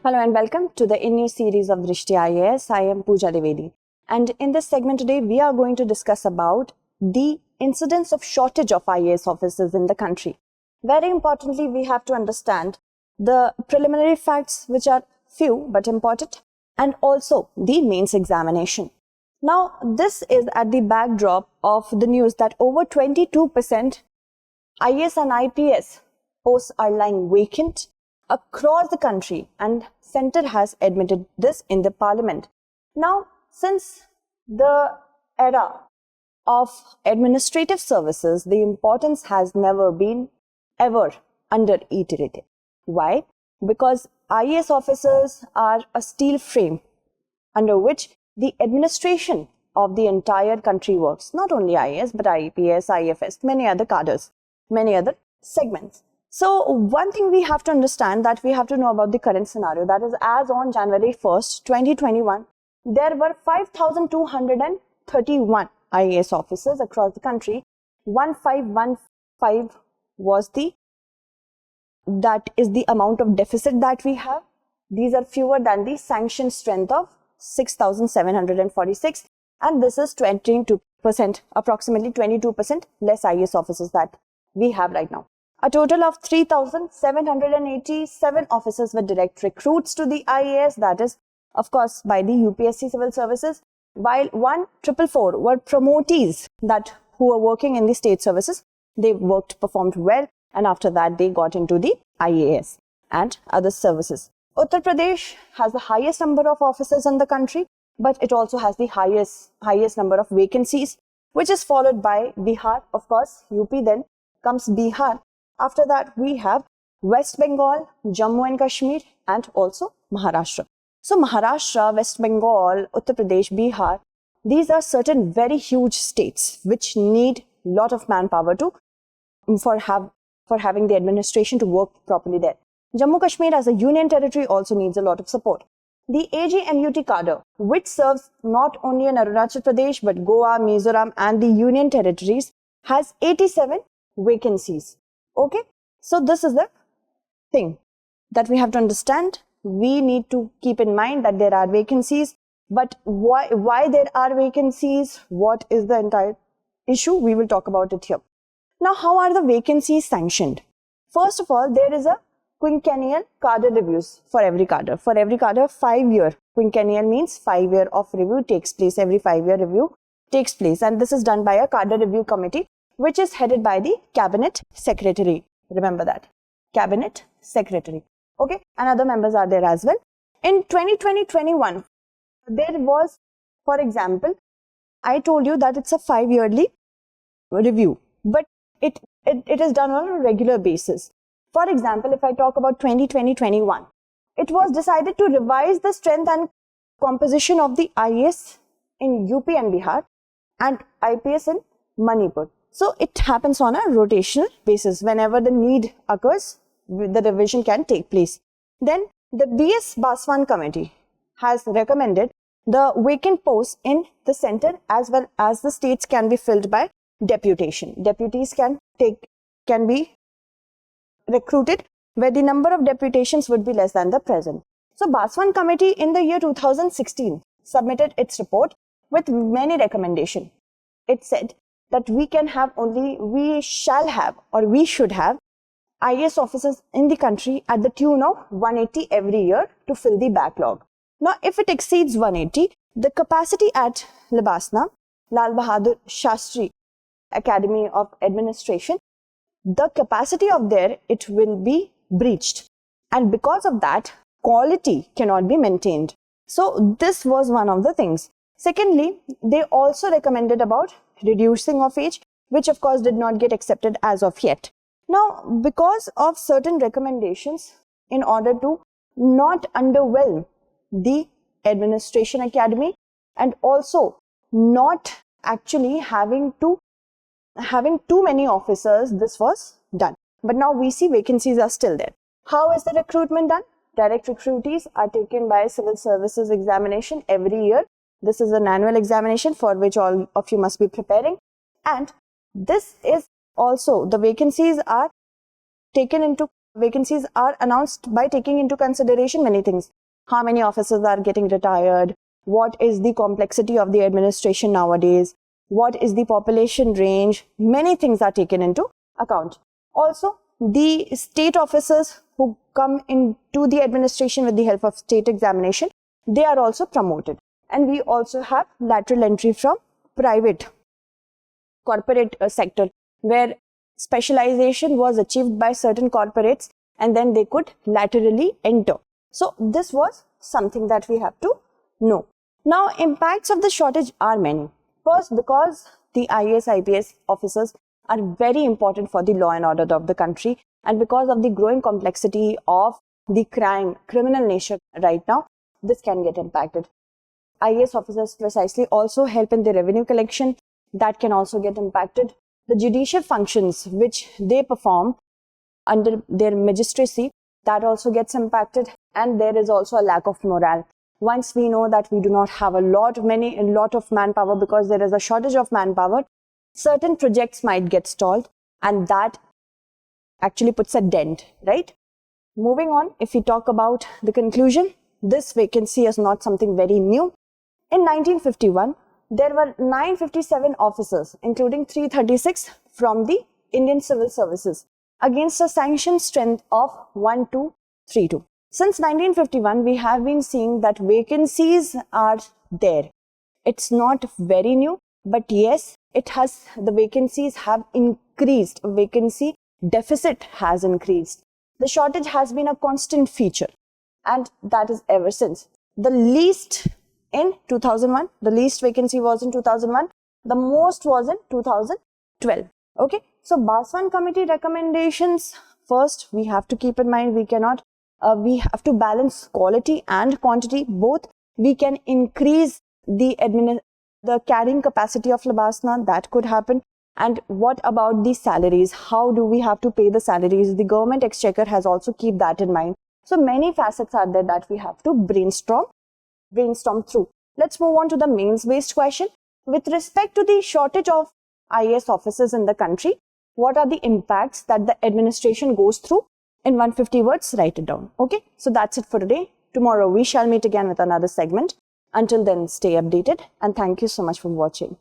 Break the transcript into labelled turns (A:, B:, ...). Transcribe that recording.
A: Hello and welcome to the new series of Drishti IAS. I am Pooja Devedi, and in this segment today we are going to discuss about the incidence of shortage of IAS officers in the country. Very importantly, we have to understand the preliminary facts, which are few but important, and also the mains examination. Now, this is at the backdrop of the news that over 22% IAS and IPS posts are lying vacant across the country, and Centre has admitted this in the Parliament. Now, since the era of administrative services, the importance has never been ever under-iterated. Why? Because IAS officers are a steel frame under which the administration of the entire country works. Not only IAS, but IPS, IFS, many other cadres, many other segments. So one thing we have to understand, that we have to know about the current scenario, that is as on January 1st, 2021, there were 5,231 IAS officers across the country. 1515 was that is the amount of deficit that we have. These are fewer than the sanctioned strength of 6,746, and this is 22%, approximately 22% less IAS officers that we have right now. A total of 3,787 officers were direct recruits to the IAS, that is, of course, by the UPSC civil services, while 1,444 were promotees who were working in the state services. They performed well, and after that they got into the IAS and other services. Uttar Pradesh has the highest number of officers in the country, but it also has the highest number of vacancies, which is followed by Bihar, of course, UP, then comes Bihar. After that, we have West Bengal, Jammu and Kashmir, and also Maharashtra. So Maharashtra, West Bengal, Uttar Pradesh, Bihar, these are certain very huge states which need a lot of manpower for having the administration to work properly there. Jammu Kashmir as a union territory also needs a lot of support. The 𝐃𝐫𝐢𝐬𝐡𝐭𝐢 cadre, which serves not only in Arunachal Pradesh but Goa, Mizoram and the union territories, has 87 vacancies. Okay, so this is the thing that we have to understand. We need to keep in mind that there are vacancies, but why there are vacancies, what is the entire issue, we will talk about it here. Now, how are the vacancies sanctioned? First of all, there is a quinquennial cadre reviews for every cadre. For every cadre, 5-year. Quinquennial means 5 year of review takes place. Every 5-year review takes place, and this is done by a cadre review committee, which is headed by the Cabinet Secretary. Remember that. Cabinet Secretary. Okay, and other members are there as well. In 2020-21, there was, for example, I told you that it's a 5-yearly review, but it is done on a regular basis. For example, if I talk about 2020-21, it was decided to revise the strength and composition of the IAS in UP and Bihar and IPS in Manipur. So it happens on a rotational basis. Whenever the need occurs, the revision can take place. Then the B.S. Baswan committee has recommended the vacant posts in the center as well as the states can be filled by deputation. Deputies can be recruited where the number of deputations would be less than the present. So Baswan committee in the year 2016 submitted its report with many recommendations. It said that we should have IAS officers in the country at the tune of 180 every year to fill the backlog. Now, if it exceeds 180, the capacity at Libasna, Lal Bahadur Shastri Academy of Administration, the capacity of there, it will be breached. And because of that, quality cannot be maintained. So this was one of the things. Secondly, they also recommended about reducing of age, which of course did not get accepted as of yet. Now, because of certain recommendations, in order to not underwhelm the administration academy and also not actually having too many officers, this was done. But now we see vacancies are still there. How is the recruitment done? Direct recruitees are taken by civil services examination every year. This is an annual examination for which all of you must be preparing. And this is also, the vacancies are taken into vacancies are announced by taking into consideration many things. How many officers are getting retired? What is the complexity of the administration nowadays? What is the population range? Many things are taken into account. Also, the state officers who come into the administration with the help of state examination, they are also promoted. And we also have lateral entry from private corporate sector, where specialization was achieved by certain corporates and then they could laterally enter. So this was something that we have to know. Now, impacts of the shortage are many. First, because the IAS, IPS officers are very important for the law and order of the country, and because of the growing complexity of the criminal nature right now, this can get impacted. IAS officers precisely also help in the revenue collection, that can also get impacted. The judicial functions which they perform under their magistracy, that also gets impacted, and there is also a lack of morale. Once we know that we do not have a lot of manpower because there is a shortage of manpower, certain projects might get stalled, and that actually puts a dent, right? Moving on, if we talk about the conclusion, this vacancy is not something very new. In 1951, there were 957 officers, including 336 from the Indian Civil Services, against a sanctioned strength of 1232. Since 1951, we have been seeing that vacancies are there. It's not very new, but yes, the vacancies have increased. Vacancy deficit has increased. The shortage has been a constant feature, and that is ever since. The least in 2001, the least vacancy was in 2001, the most was in 2012. Okay, so Baswan committee recommendations, first we have to keep in mind, we have to balance quality and quantity both. We can increase the carrying capacity of Labasna, that could happen. And what about the salaries? How do we have to pay the salaries? The government exchequer has also keep that in mind. So many facets are there that we have to brainstorm through. Let's move on to the mains based question. With respect to the shortage of IAS officers in the country, what are the impacts that the administration goes through? In 150 words, write it down. Okay, so that's it for today. Tomorrow we shall meet again with another segment. Until then, stay updated, and thank you so much for watching.